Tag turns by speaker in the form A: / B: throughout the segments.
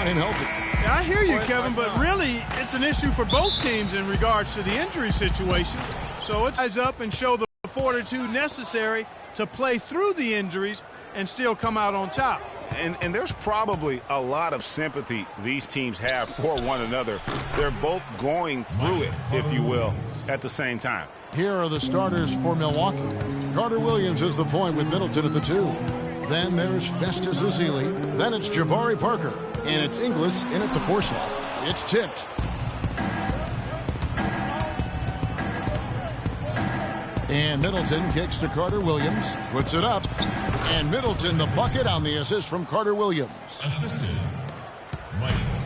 A: him healthy.
B: Yeah, I hear you, Kevin, but really it's an issue for both teams in regards to the injury situation. So it's rise up and show the fortitude necessary to play through the injuries and still come out on top.
C: And there's probably a lot of sympathy these teams have for one another. They're both going through it, if you will, at the same time.
A: Here are the starters for Milwaukee. Carter Williams is the point with Middleton at the 2. Then there's Festus Ezeli. Then it's Jabari Parker. And it's Inglis in at the 4 slot. It's tipped. And Middleton kicks to Carter Williams. Puts it up. And Middleton the bucket on the assist from Carter Williams.
D: Assisted.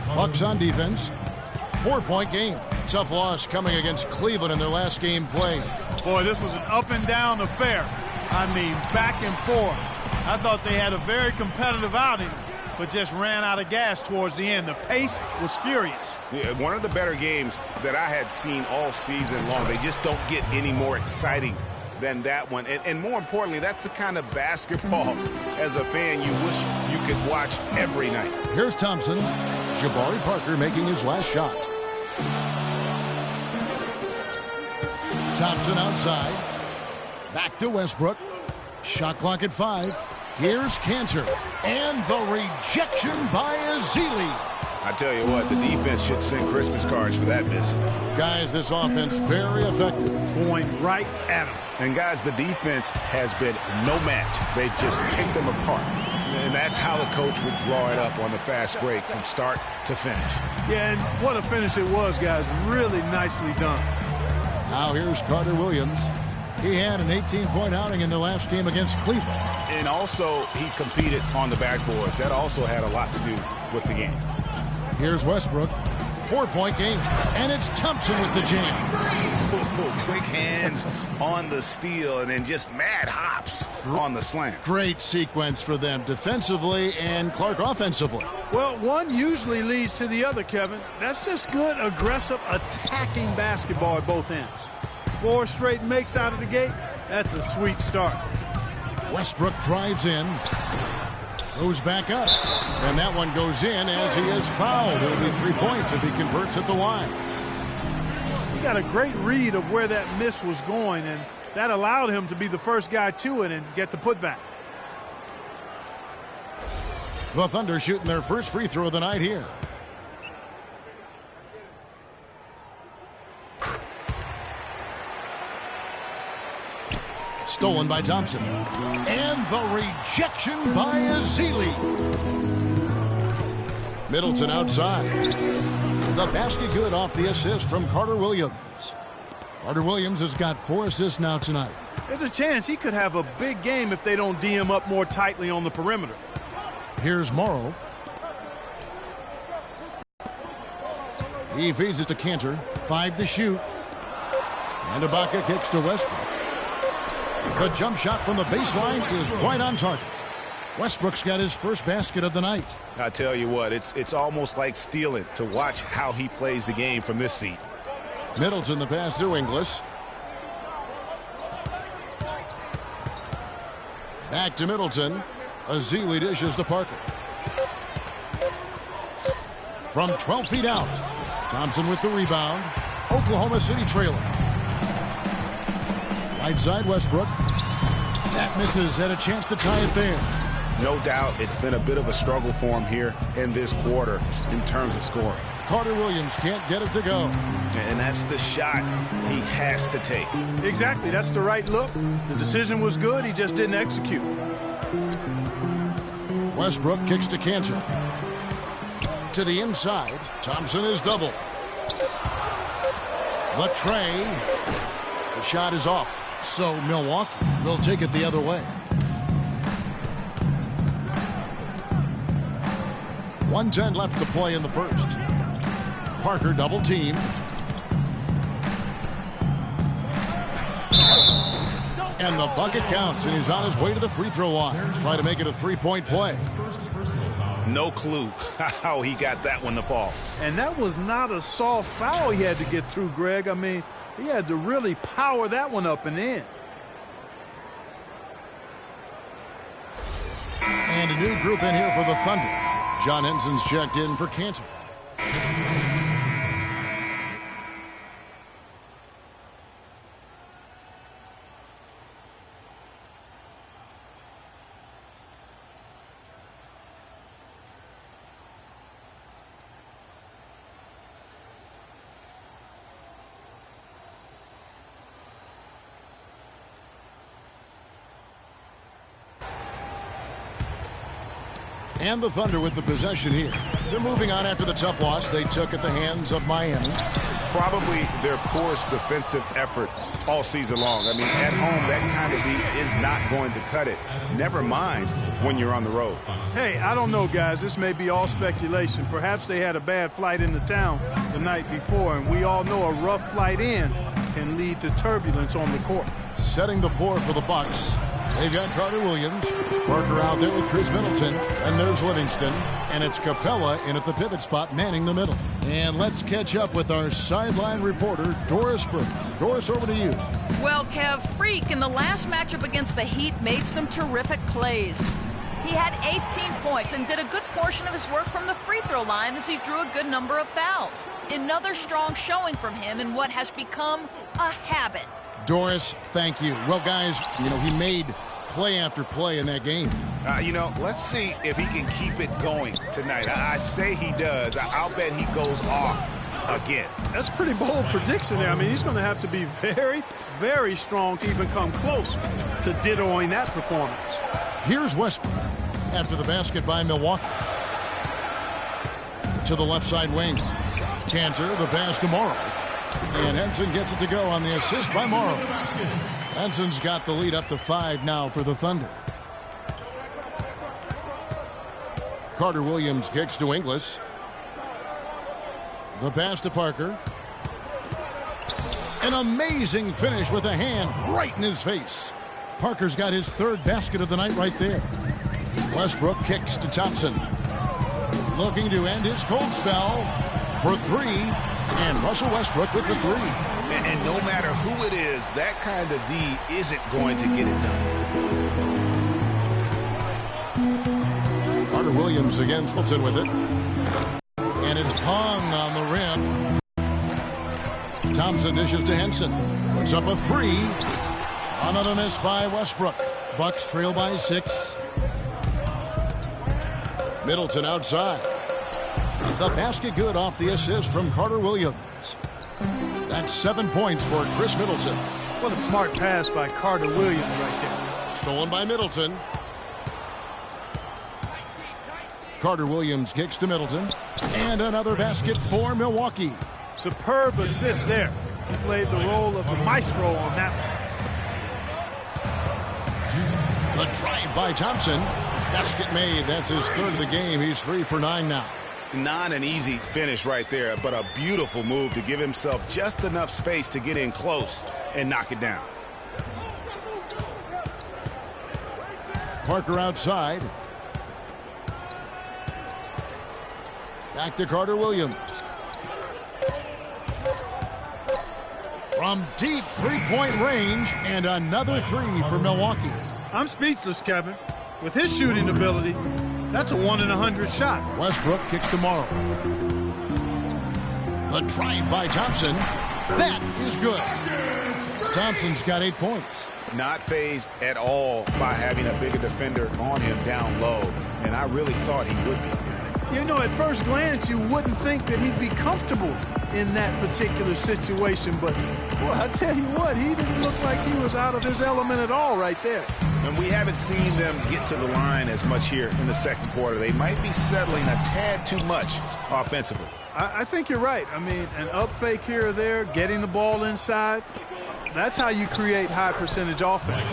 A: Bucks on defense. 4-point game. Tough loss coming against Cleveland in their last game played.
B: Boy, this was an up-and-down affair. I mean, back and forth. I thought they had a very competitive outing, but just ran out of gas towards the end. The pace was furious.
C: Yeah, one of the better games that I had seen all season long. They just don't get any more exciting than that one. And more importantly, that's the kind of basketball, as a fan, you wish you could watch every night.
A: Here's Thompson. Jabari Parker making his last shot. Thompson outside. Back to Westbrook. Shot clock at 5. Here's Cantor. And the rejection by Ezeli.
C: I tell you what, the defense should send Christmas cards for that miss.
A: Guys, this offense very effective.
B: Point right at him.
C: And guys, the defense has been no match. They've just picked them apart. And that's how the coach would draw it up on the fast break from start to finish.
B: Yeah, and what a finish it was, guys. Really nicely done.
A: Now here's Carter Williams. He had an 18-point outing in their last game against Cleveland.
C: And also, he competed on the backboards. That also had a lot to do with the game.
A: Here's Westbrook. 4-point game. And it's Thompson with the jam.
C: Quick hands on the steal and then just mad hops on the slam.
A: Great sequence for them defensively and Clark offensively.
B: Well, one usually leads to the other, Kevin. That's just good, aggressive, attacking basketball at both ends. 4 straight makes out of the gate. That's a sweet start.
A: Westbrook drives in. Goes back up. And that one goes in as he is fouled. It'll be 3 points if he converts at the line.
B: He got a great read of where that miss was going, and that allowed him to be the first guy to it and get the putback.
A: The Thunder shooting their first free throw of the night here. Stolen by Thompson. And the rejection by Ezeli. Middleton outside. The basket good off the assist from Carter Williams. Carter Williams has got 4 assists now tonight.
B: There's a chance he could have a big game if they don't D him up more tightly on the perimeter.
A: Here's Morrow. He feeds it to Cantor. 5 to shoot. And Ibaka kicks to Westbrook. The jump shot from the baseline is right on target. Westbrook's got his first basket of the night.
C: I tell you what, it's almost like stealing to watch how he plays the game from this seat.
A: Middleton the pass to Inglis. Back to Middleton. Ezeli dishes to Parker. From 12 feet out. Thompson with the rebound. Oklahoma City trailing. Right side Westbrook. That misses. Had a chance to tie it there.
C: No doubt it's been a bit of a struggle for him here in this quarter in terms of scoring.
A: Carter Williams can't get it to go.
C: And that's the shot he has to take.
B: Exactly. That's the right look. The decision was good. He just didn't execute.
A: Westbrook kicks to Cantor. To the inside. Thompson is doubled. The tray. The shot is off. So Milwaukee will take it the other way. 1:10 left to play in the first. Parker double team. And the bucket counts, and he's on his way to the free throw line. Try to make it a 3-point play.
C: No clue how he got that one to fall.
B: And that was not a soft foul he had to get through, Greg. I mean, he had to really power that one up and in.
A: And a new group in here for the Thunder. John Henson's checked in for Cantor. And the Thunder with the possession here. They're moving on after the tough loss they took at the hands of Miami.
C: Probably their poorest defensive effort all season long. I mean, at home, that kind of beat is not going to cut it. Never mind when you're on the road.
B: Hey, I don't know, guys. This may be all speculation. Perhaps they had a bad flight into town the night before, and we all know a rough flight in can lead to turbulence on the court.
A: Setting the floor for the Bucks. They've got Carter Williams, Parker out there with Chris Middleton, and there's Livingston, and it's Capella in at the pivot spot manning the middle. And let's catch up with our sideline reporter, Doris Burke. Doris, over to you.
D: Well, Kev, Freak in the last matchup against the Heat made some terrific plays. He had 18 points and did a good portion of his work from the free throw line as he drew a good number of fouls. Another strong showing from him in what has become a habit.
A: Doris, thank you. Well, guys, he made play after play in that game.
C: Let's see if he can keep it going tonight. I say he does. I'll bet he goes off again.
B: That's a pretty bold prediction there. I mean, he's going to have to be very, very strong to even come close to dittoing that performance.
A: Here's Westbrook after the basket by Milwaukee. To the left side wing. Cantor, the pass to Morrow. And Henson gets it to go on the assist by Morrow. Henson's got the lead up to 5 now for the Thunder. Carter Williams kicks to Inglis. The pass to Parker. An amazing finish with a hand right in his face. Parker's got his third basket of the night right there. Westbrook kicks to Thompson. Looking to end his cold spell for 3. And Russell Westbrook with the 3.
C: And no matter who it is, that kind of D isn't going to get it done.
A: Carter Williams against Fulton with it. And it hung on the rim. Thompson dishes to Henson. Puts up a 3. Another miss by Westbrook. Bucks trail by 6. Middleton outside. The basket good off the assist from Carter Williams. That's 7 points for Chris Middleton.
B: What a smart pass by Carter Williams right there.
A: Stolen by Middleton. Carter Williams kicks to Middleton. And another basket for Milwaukee.
B: Superb assist there. He played the role of the maestro on that
A: one. The drive by Thompson. Basket made. That's his third of the game. He's 3 for 9 now.
C: Not an easy finish right there, but a beautiful move to give himself just enough space to get in close and knock it down.
A: Parker outside. Back to Carter Williams. From deep three-point range, and another 3 for Milwaukee.
B: I'm speechless, Kevin. With his shooting ability, that's a 1 in 100 shot.
A: Westbrook kicks to Morrow. The drive by Thompson. That is good. Thompson's got 8 points.
C: Not fazed at all by having a bigger defender on him down low, and I really thought he would be.
B: At first glance, you wouldn't think that he'd be comfortable in that particular situation, but, boy, I tell you what, he didn't look like he was out of his element at all right there.
C: And we haven't seen them get to the line as much here in the second quarter. They might be settling a tad too much offensively.
B: I think you're right. I mean, an up fake here or there, getting the ball inside, that's how you create high percentage offense.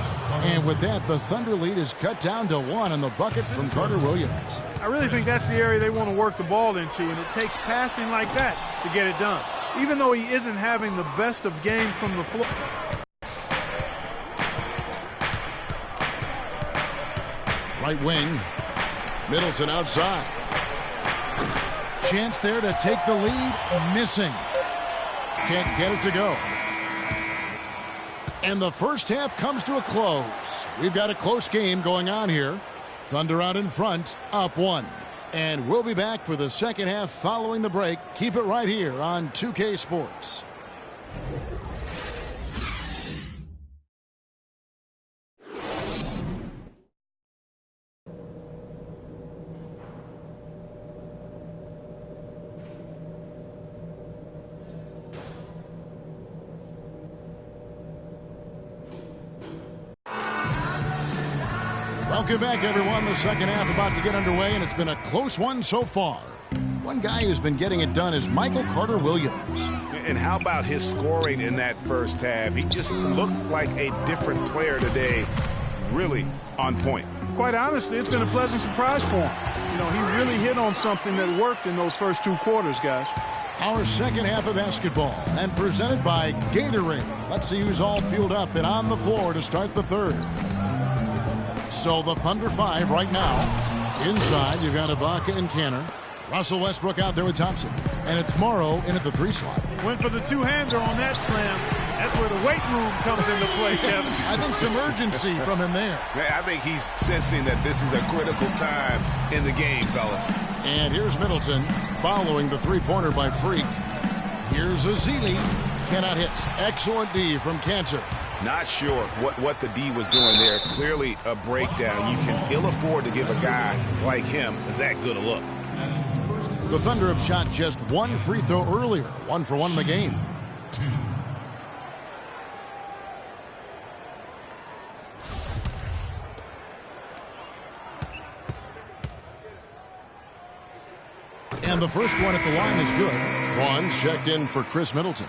A: And with that, the Thunder lead is cut down to 1 on the bucket from Carter Williams.
B: I really think that's the area they want to work the ball into, and it takes passing like that to get it done. Even though he isn't having the best of games from the floor.
A: Right wing. Middleton outside. Chance there to take the lead. Missing. Can't get it to go. And the first half comes to a close. We've got a close game going on here. Thunder out in front, up 1. And we'll be back for the second half following the break. Keep it right here on 2K Sports. Welcome back, everyone. The second half about to get underway, and it's been a close one so far. One guy who's been getting it done is Michael Carter-Williams.
C: And how about his scoring in that first half? He just looked like a different player today, really on point.
B: Quite honestly, it's been a pleasant surprise for him. You know, he really hit on something that worked in those first 2 quarters, guys.
A: Our second half of basketball, and presented by Gatorade. Let's see who's all fueled up and on the floor to start the third. So the Thunder 5 right now. Inside, you've got Ibaka and Kanter. Russell Westbrook out there with Thompson. And it's Morrow in at the 3 slot.
B: Went for the two-hander on that slam. That's where the weight room comes into play, Kevin.
A: I think some urgency from him there.
C: I think he's sensing that this is a critical time in the game, fellas.
A: And here's Middleton following the three-pointer by Freak. Here's Azili. Cannot hit. Excellent D from Kanter.
C: Not sure what the D was doing there. Clearly a breakdown. You can ill afford to give a guy like him that good a look.
A: The Thunder have shot just 1 free throw earlier. 1 for 1 in the game. And the first one at the line is good. One's checked in for Chris Middleton.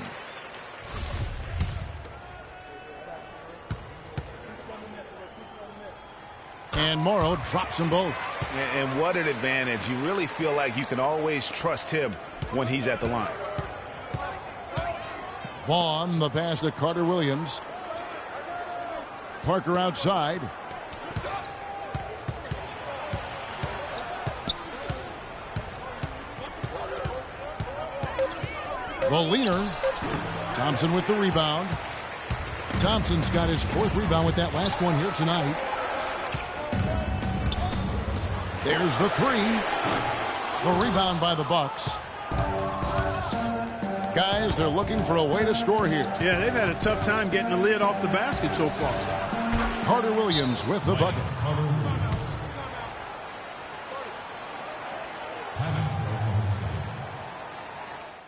A: And Morrow drops them both.
C: And what an advantage. You really feel like you can always trust him when he's at the line.
A: Vaughn, the pass to Carter-Williams. Parker outside. The leaner. Thompson with the rebound. Thompson's got his 4th rebound with that last one here tonight. There's the 3. The rebound by the Bucks. Guys, they're looking for a way to score here.
B: Yeah, they've had a tough time getting the lid off the basket so far.
A: Carter-Williams with the bucket.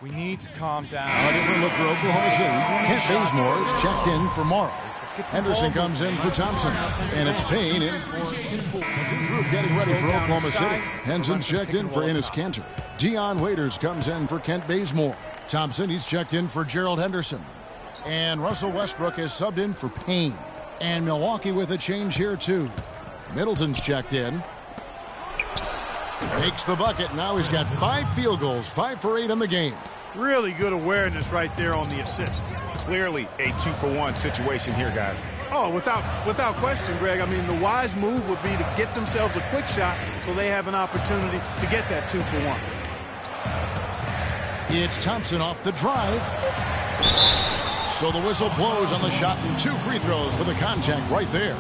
E: We need to calm down.
A: A different look for Oklahoma City. Kent Bazemore is checked in for Morrow. Henderson comes in for Thompson. And it's Payne in for Group getting ready for Oklahoma City. Henson's checked in for Enes Kanter. Dion Waiters comes in for Kent Bazemore. Thompson, he's checked in for Gerald Henderson. And Russell Westbrook is subbed in for Payne. And Milwaukee with a change here too. Middleton's checked in. Takes the bucket. Now he's got 5 field goals. 5 for 8 in the game.
B: Really good awareness right there on the assist.
C: Clearly a 2-for-1 situation here, guys.
B: Oh, without question, Greg. I mean, the wise move would be to get themselves a quick shot so they have an opportunity to get that 2-for-1.
A: It's Thompson off the drive. So the whistle blows on the shot and 2 free throws for the contact right there.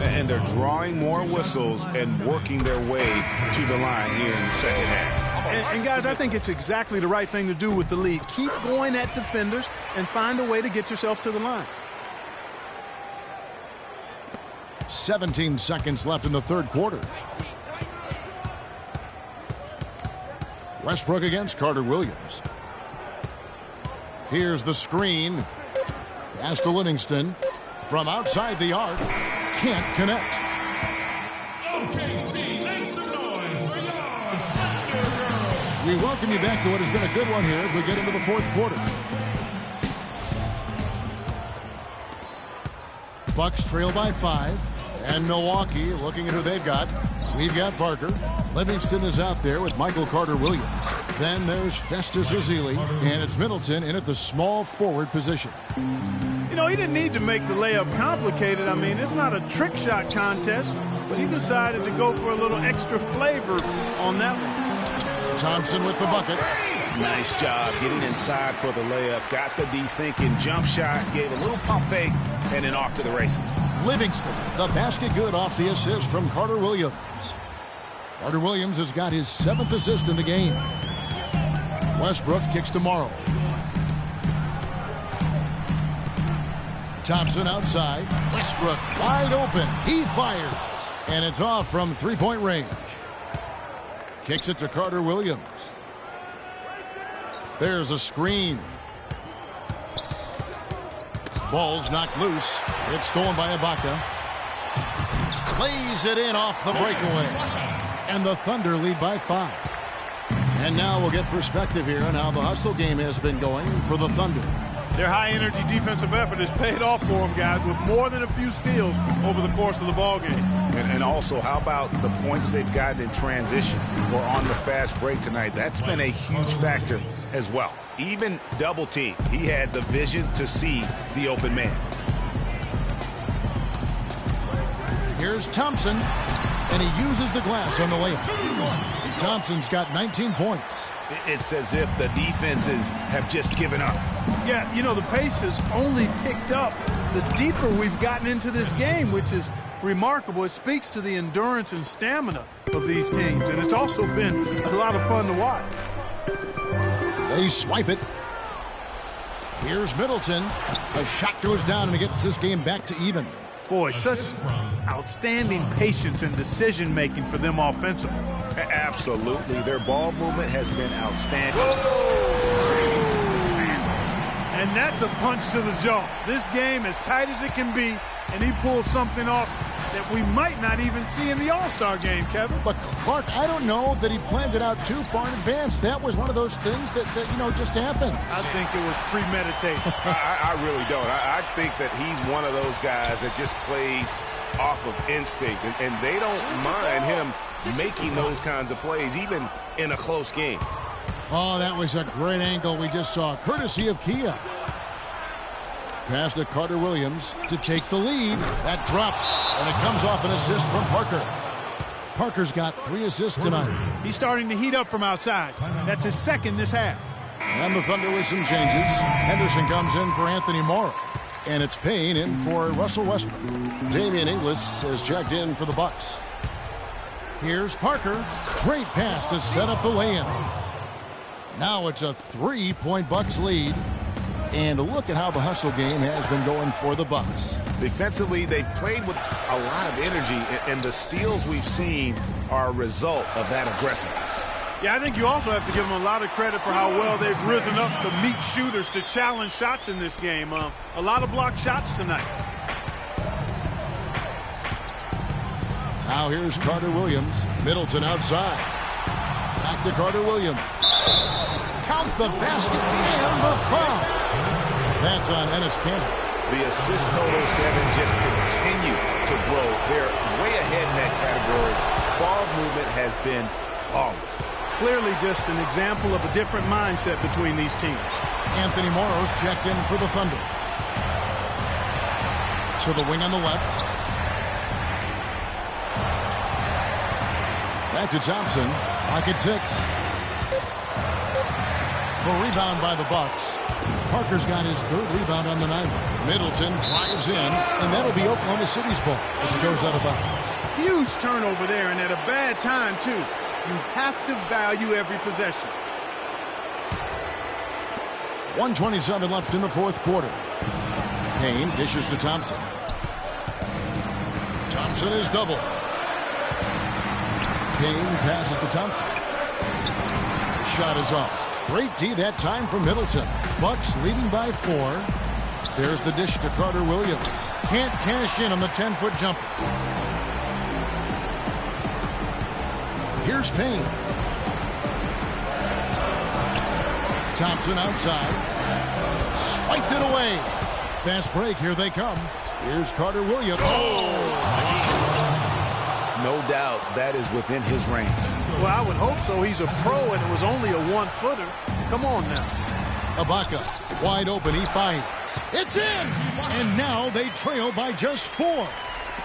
C: And they're drawing more whistles and working their way to the line here in the second half.
B: And guys, I think it's exactly the right thing to do with the lead. Keep going at defenders and find a way to get yourself to the line.
A: 17 seconds left in the third quarter. Westbrook against Carter-Williams. Here's the screen. Pass to Livingston. From outside the arc. Can't connect. We welcome you back to what has been a good one here as we get into the fourth quarter. Bucks trail by 5. And Milwaukee looking at who they've got. We've got Parker. Livingston is out there with Michael Carter-Williams. Then there's Festus Ezeli. And it's Middleton in at the small forward position.
B: You know, he didn't need to make the layup complicated. I mean, it's not a trick shot contest, but he decided to go for a little extra flavor on that one.
A: Thompson with the bucket.
C: Nice job getting inside for the layup. Got the D thinking, jump shot, gave a little pump fake, and then off to the races.
A: Livingston, the basket good off the assist from Carter-Williams. Carter Williams has got his 7th assist in the game. Westbrook kicks to Morrow. Thompson outside. Westbrook wide open. He fires. And it's off from three-point range. Kicks it to Carter Williams. There's a screen. Ball's knocked loose. It's stolen by Ibaka. Lays it in off the breakaway. And the Thunder lead by 5. And now we'll get perspective here on how the hustle game has been going for the Thunder.
B: Their high-energy defensive effort has paid off for them, guys, with more than a few steals over the course of the ballgame.
C: And also, how about the points they've gotten in transition or on the fast break tonight? That's been a huge factor as well. Even double team, he had the vision to see the open man.
A: Here's Thompson, and he uses the glass on the layup. Thompson's got 19 points.
C: It's as if the defenses have just given up.
B: Yeah, you know, the pace has only picked up the deeper we've gotten into this game, which is remarkable. It speaks to the endurance and stamina of these teams, and it's also been a lot of fun to watch.
A: They swipe it. Here's Middleton. A shot goes down, and it gets this game back to even.
B: Boy, such outstanding patience and decision-making for them offensively.
C: Absolutely. Their ball movement has been outstanding.
B: And that's a punch to the jaw. This game as tight as it can be, and he pulls something off that we might not even see in the All-Star game, Kevin.
A: But, Clark, I don't know that he planned it out too far in advance. That was one of those things that just happened.
B: I think it was premeditated.
C: I really don't. I think that he's one of those guys that just plays off of instinct, and they don't mind him making those kinds of plays, even in a close game.
A: Oh, that was a great angle we just saw, courtesy of Kia. Pass to Carter Williams to take the lead. That drops, and it comes off an assist from Parker. Parker's got 3 assists tonight.
B: He's starting to heat up from outside. That's his 2nd this half.
A: And the Thunder with some changes. Henderson comes in for Anthony Morrow. And it's Payne in for Russell Westbrook. Damian Inglis has checked in for the Bucks. Here's Parker. Great pass to set up the lay-in. Now it's a 3-point Bucks lead. And look at how the hustle game has been going for the Bucks.
C: Defensively, they played with a lot of energy, and the steals we've seen are a result of that aggressiveness.
B: Yeah, I think you also have to give them a lot of credit for how well they've risen up to meet shooters to challenge shots in this game. A lot of blocked shots tonight.
A: Now here's Carter Williams. Middleton outside. Back to Carter Williams. Count the basket and the foul. That's on Enes Kanter.
C: The assist totals, Kevin, just continue to grow. They're way ahead in that category. Ball movement has been flawless.
B: Clearly just an example of a different mindset between these teams.
A: Anthony Morrow's checked in for the Thunder. To the wing on the left. Back to Thompson. Pocket 6. The rebound by the Bucks. Parker's got his 3rd rebound on the night. Middleton drives in, and that'll be Oklahoma City's ball as it goes out of bounds.
B: Huge turnover there, and at a bad time, too. You have to value every possession.
A: 1:27 left in the 4th quarter. Payne dishes to Thompson. Thompson is double. Payne passes to Thompson. Shot is off. Great D that time from Middleton. Bucks leading by 4. There's the dish to Carter Williams. Can't cash in on the 10-foot jumper. Here's Payne. Thompson outside. Swiped it away. Fast break. Here they come. Here's Carter Williams.
C: No doubt that is within his range.
B: Well, I would hope so. He's a pro, and it was only a 1-footer. Come on now.
A: Ibaka, wide open, he fires. It's in! And now they trail by just 4.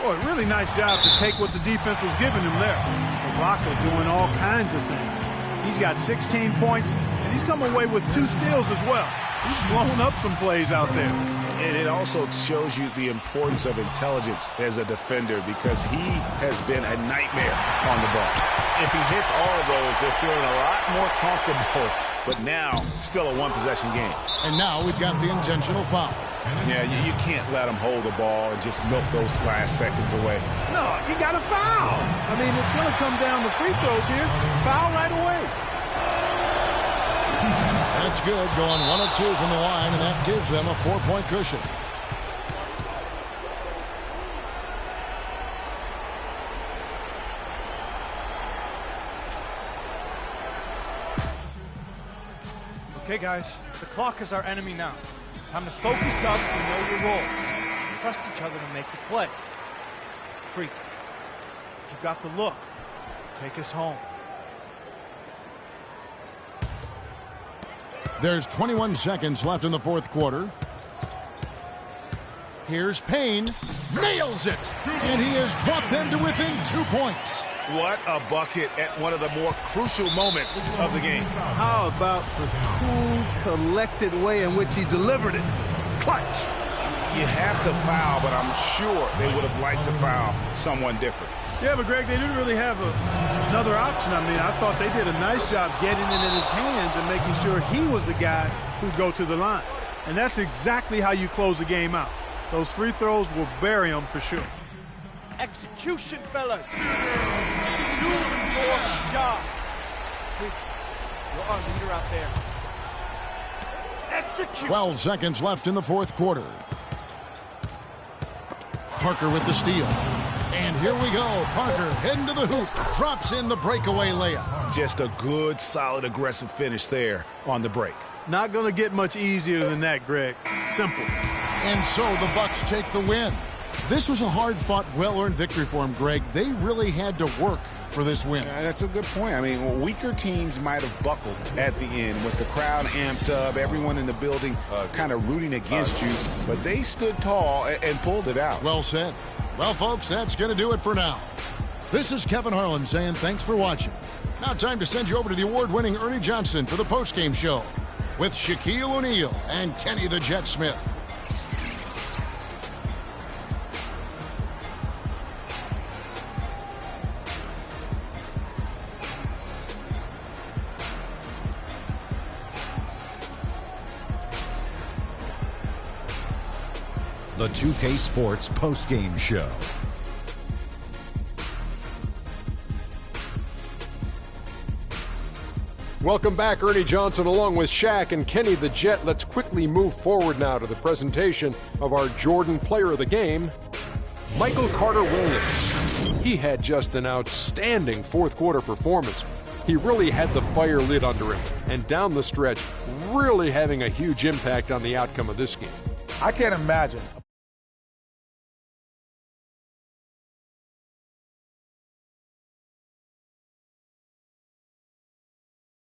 B: Boy, really nice job to take what the defense was giving him there. Ibaka doing all kinds of things. He's got 16 points, and he's come away with 2 steals as well. He's blown up some plays out there.
C: And it also shows you the importance of intelligence as a defender because he has been a nightmare on the ball. If he hits all of those, they're feeling a lot more comfortable. But now, still a one-possession game.
A: And now we've got the intentional foul.
C: Yeah, you can't let him hold the ball and just milk those last seconds away.
B: No, you got to foul. I mean, it's going to come down to free throws here. Foul right away.
A: That's good, going 1 of 2 from the line, and that gives them a 4-point cushion.
E: Okay, guys, the clock is our enemy now. Time to focus up and know your roles. Trust each other to make the play. Freak, you got the look. Take us home.
A: There's 21 seconds left in the fourth quarter. Here's Payne. Nails it! And he has brought them to within 2 points.
C: What a bucket at one of the more crucial moments of the game.
B: How about the cool, collected way in which he delivered it? Clutch.
C: You have to foul, but I'm sure they would have liked to foul someone different.
B: Yeah, but Greg, they didn't really have another option. I mean, I thought they did a nice job getting it in his hands and making sure he was the guy who'd go to the line. And that's exactly how you close the game out. Those free throws will bury them for sure.
E: Execution, fellas. Do your job. Freak, you're our leader out there. Execute.
A: 12 seconds left in the fourth quarter. Parker with the steal. And here we go. Parker heading to the hoop. Drops in the breakaway layup.
C: Just a good, solid, aggressive finish there on the break.
B: Not going to get much easier than that, Greg. Simple.
A: And so the Bucks take the win. This was a hard-fought, well-earned victory for them, Greg. They really had to work for this win.
C: That's a good point. I mean, weaker teams might have buckled at the end with the crowd amped up, everyone in the building kind of rooting against you, but they stood tall and pulled it out.
A: Well said. Well, folks, that's going to do it for now. This is Kevin Harlan saying thanks for watching. Now time to send you over to the award-winning Ernie Johnson for the postgame show with Shaquille O'Neal and Kenny the Jet Smith.
F: The 2K Sports postgame show.
G: Welcome back, Ernie Johnson along with Shaq and Kenny the Jet. Let's quickly move forward now to the presentation of our Jordan Player of the Game, Michael Carter Williams. He had just an outstanding fourth quarter performance. He really had the fire lit under him, and down the stretch, really having a huge impact on the outcome of this game.
H: I can't imagine